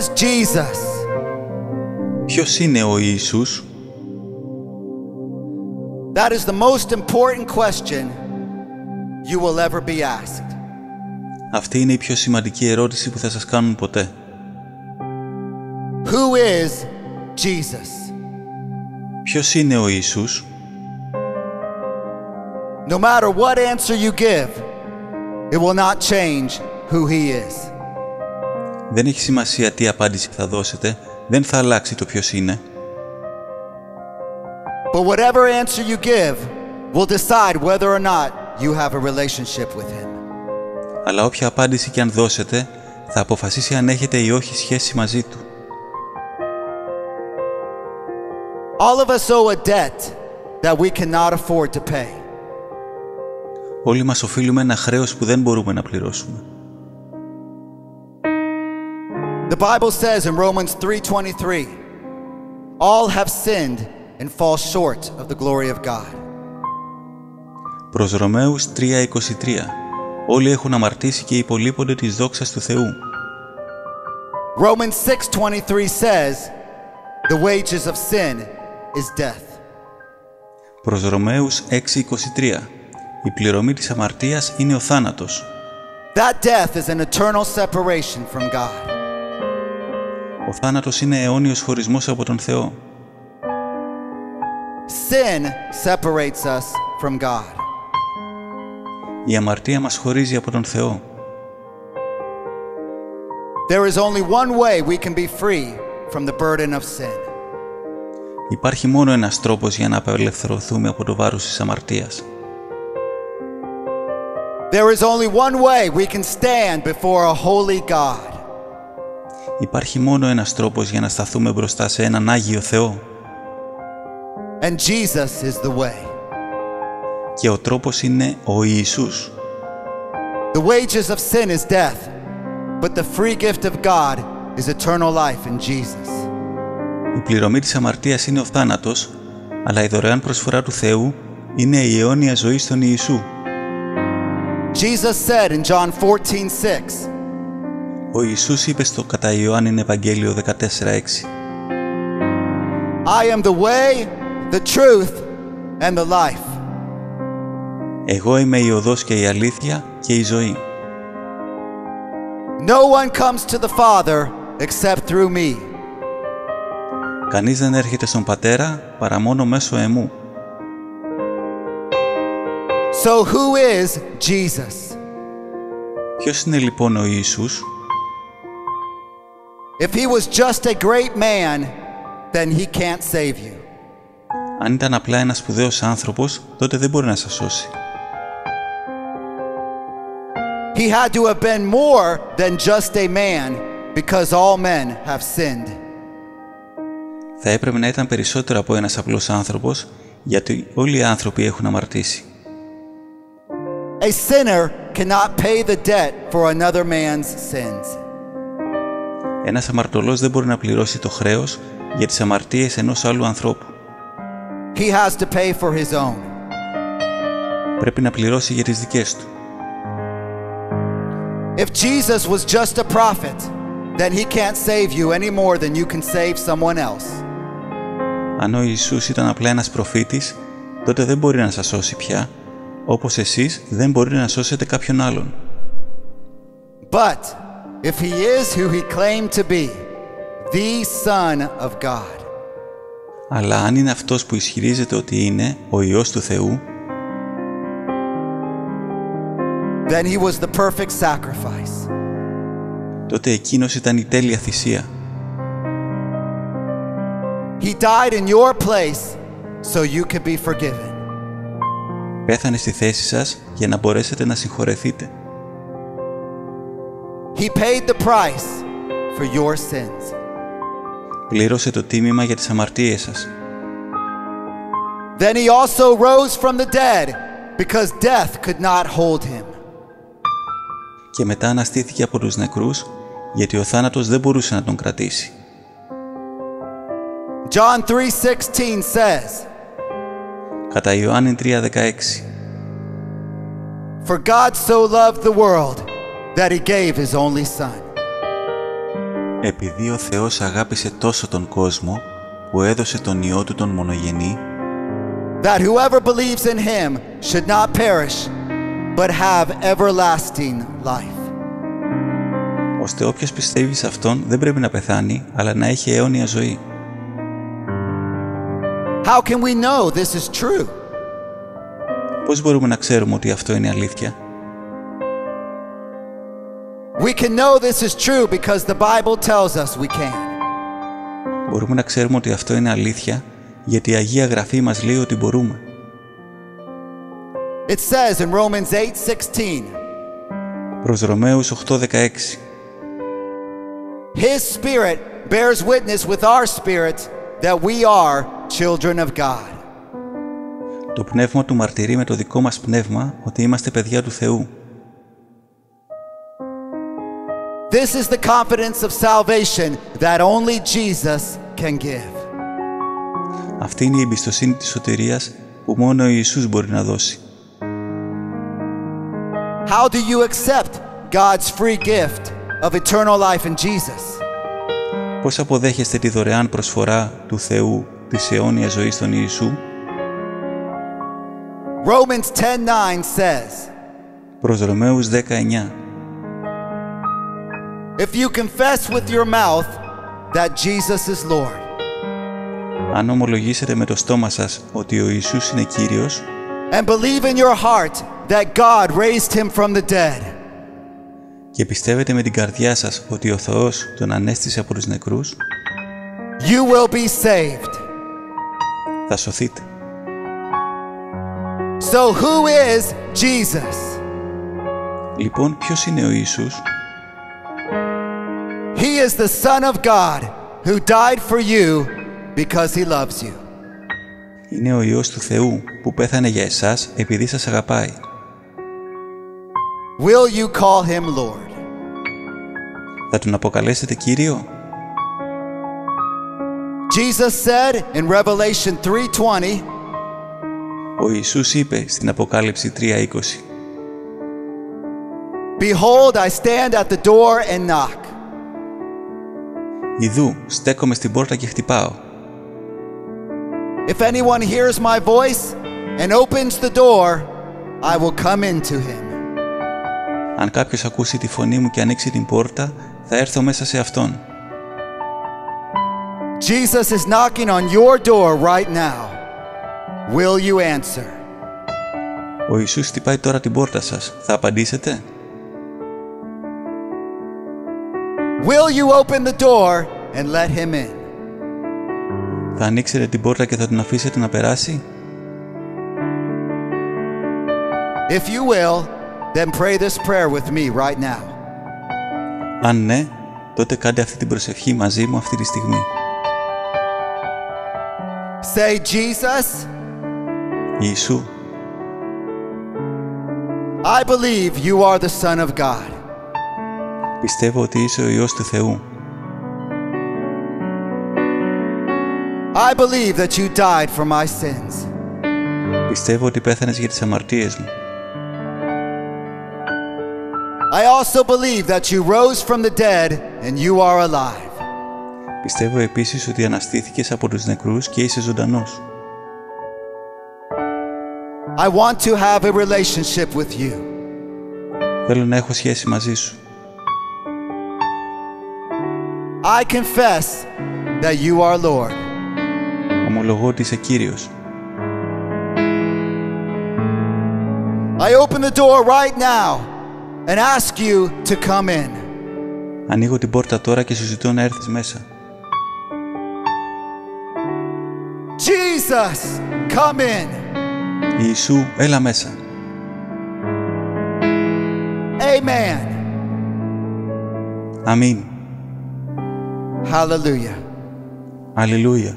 is Jesus? Ποιος είναι ο Ιησούς? That is the most important question you will ever be asked. Αυτή είναι η πιο σημαντική ερώτηση που θα σας κάνουν ποτέ. Who is Jesus? Ποιος είναι ο Ιησούς? No matter what answer you give, it will not change who he is. Δεν έχει σημασία τι απάντηση θα δώσετε, δεν θα αλλάξει το ποιος είναι. But whatever answer you give will decide whether or not you have a relationship with him. Αλλά όποια απάντηση και αν δώσετε, θα αποφασίσει αν έχετε ή όχι σχέση μαζί του. All of us owe a debt that we cannot afford to pay. Όλοι μας οφείλουμε ένα χρέος που δεν μπορούμε να πληρώσουμε. The Bible says in Romans 3:23, all have sinned and fall short of the glory of God. Προς Ρωμαίους 3:23, όλοι έχουν αμαρτήσει και υπολείπονται της δόξας του Θεού. Romans 6:23 says, the wages of sin is death. Προς Ρωμαίους 6:23, η πληρωμή της αμαρτίας είναι ο θάνατος. That death is an eternal separation from God. Ο θάνατος είναι αιώνιος χωρισμός από τον Θεό. Sin separates us from God. Η αμαρτία μας χωρίζει από τον Θεό. There is only one way we can be free from the burden of sin. Υπάρχει μόνο ένας τρόπος για να απελευθερωθούμε από το βάρος της αμαρτίας. There is only one way we can stand before a holy God. Υπάρχει μόνο ένας τρόπος για να σταθούμε μπροστά σε έναν Άγιο Θεό. And Jesus is the way. Και ο τρόπος είναι ο Ιησούς. The wages of sin is death, but the free gift of God is eternal life in Jesus. Η πληρωμή της αμαρτίας είναι ο θάνατος, αλλά η δωρεάν προσφορά του Θεού είναι η αιώνια ζωή στον Ιησού. Jesus said in John 14:6, Ο Ιησούς είπε στο κατά Ιωάννην Ευαγγέλιο 14:6, I am the way, the truth and the life. Εγώ είμαι η οδός και η αλήθεια και η ζωή. No one comes to the Father except through me. Κανείς δεν έρχεται στον Πατέρα παρά μόνο μέσω εμού. So who is Jesus? Ποιος είναι λοιπόν ο Ιησούς? If he was just a great man, then he can't save you. Αν ήταν απλά ένας σπουδαίος άνθρωπος, τότε δεν μπορεί να σας σώσει. He had to have been more than just a man because all men have sinned. Θα έπρεπε να ήταν περισσότερο από ένας απλός άνθρωπος, γιατί όλοι οι άνθρωποι έχουν αμαρτήσει. A sinner cannot pay the debt for another man's sins. Ένας αμαρτωλός δεν μπορεί να πληρώσει το χρέος για τις αμαρτίες ενός άλλου ανθρώπου. He has to pay for his own. Πρέπει να πληρώσει για τις δικές του. If Jesus was just a prophet, then he can't save you any more than you can save someone else. Αν ο Ιησούς ήταν απλά ένας προφήτης, τότε δεν μπορεί να σας σώσει πια, όπως εσείς δεν μπορείτε να σώσετε κάποιον άλλον. But if he is who he claimed to be, the Son of God, Αλλά αν είναι αυτός που ισχυρίζεται ότι είναι ο Υιός του Θεού, then he was the perfect sacrifice. τότε εκείνος ήταν η τέλεια θυσία. He died in your place so you could be forgiven. Πέθανε στη θέση σας για να μπορέσετε να συγχωρεθείτε. He paid the price for your sins. Πλήρωσε το τίμημα για τις αμαρτίες σας. Then he also rose from the dead because death could not hold him. Και μετά αναστήθηκε από τους νεκρούς, γιατί ο θάνατος δεν μπορούσε να τον κρατήσει. John 3:16 says, Κατά Ιωάννη 3:16, For God so loved the world that he gave his only son. Επειδή ο Θεός αγάπησε τόσο τον κόσμο που έδωσε τον Υιό Του τον μονογενή, that whoever believes in him should not perish, but have everlasting life. ώστε όποιος πιστεύει σε Αυτόν δεν πρέπει να πεθάνει, αλλά να έχει αιώνια ζωή. How can we know this is true? Πώς μπορούμε να ξέρουμε ότι αυτό είναι αλήθεια? We can know this is true because the Bible tells us we can. Μπορούμε να ξέρουμε ότι αυτό είναι αλήθεια, γιατί η Αγία Γραφή μας λέει ότι μπορούμε. It says in Romans 8:16, Προς Ρωμαίους 8:16. His Spirit bears witness with our spirit that we are children of God. Το πνεύμα του μαρτυρεί με το δικό μας πνεύμα ότι είμαστε παιδιά του Θεού. This is the confidence of salvation that only Jesus can give. Αυτή είναι η εμπιστοσύνη της σωτηρίας που μόνο ο Ιησούς μπορεί να δώσει. How do you accept God's free gift of eternal life in Jesus? Πώς αποδέχεστε τη δωρεάν προσφορά του Θεού της αιώνιας ζωής στον Ιησού? Romans 10:9 says, Προς Ρωμαίους 10:9. If you confess with your mouth that Jesus is Lord, Αν ομολογήσετε με το στόμα σας ότι ο Ιησούς είναι Κύριος and believe in your heart that God raised him from the dead, και πιστεύετε με την καρδιά σας ότι ο Θεός τον ανέστησε από τους νεκρούς, you will be saved. θα σωθείτε. So who is Jesus? Λοιπόν, ποιος είναι ο Ιησούς? He is the Son of God who died for you because he loves you. Είναι ο Υιός του Θεού που πέθανε για εσάς επειδή σας αγαπάει. Will you call him Lord? Θα τον αποκαλέσετε Κύριο? Jesus said in Revelation 3:20, Ο Ιησούς είπε στην Αποκάλυψη 3:20, Behold, I stand at the door and knock. «Ιδού, στέκομαι στην πόρτα και χτυπάω. If anyone hears my voice and opens the door, I will come into him. Αν κάποιος ακούσει τη φωνή μου και ανοίξει την πόρτα, θα έρθω μέσα σε αυτόν». Jesus is knocking on your door right now. Will you answer? Ο Ιησούς χτυπάει τώρα την πόρτα σας. Θα απαντήσετε? Will you open the door and let him in? Θα ανοίξετε την πόρτα και θα τον αφήσετε να περάσει? If you will, then pray this prayer with me right now. Αν ναι, τότε κάντε αυτή την προσευχή μαζί μου αυτή τη στιγμή. Say, Jesus, Ιησού, I believe you are the Son of God. πιστεύω ότι είσαι ο Υιός του Θεού. I believe that you died for my sins. Πιστεύω ότι πέθανες για τις αμαρτίες μου. I also believe that you rose from the dead and you are alive. Πιστεύω επίσης ότι αναστήθηκες από τους νεκρούς και είσαι ζωντανός. I want to have a relationship with you. Θέλω να έχω σχέση μαζί σου. I confess that you are Lord. Ομολογώ ότι είσαι Κύριος. I open the door right now and ask you to come in. Ανοίγω την πόρτα τώρα και σου ζητώ να έρθεις μέσα. Jesus, come in. Ιησού, έλα μέσα. Amen. Αμήν. Hallelujah. Αλληλούια.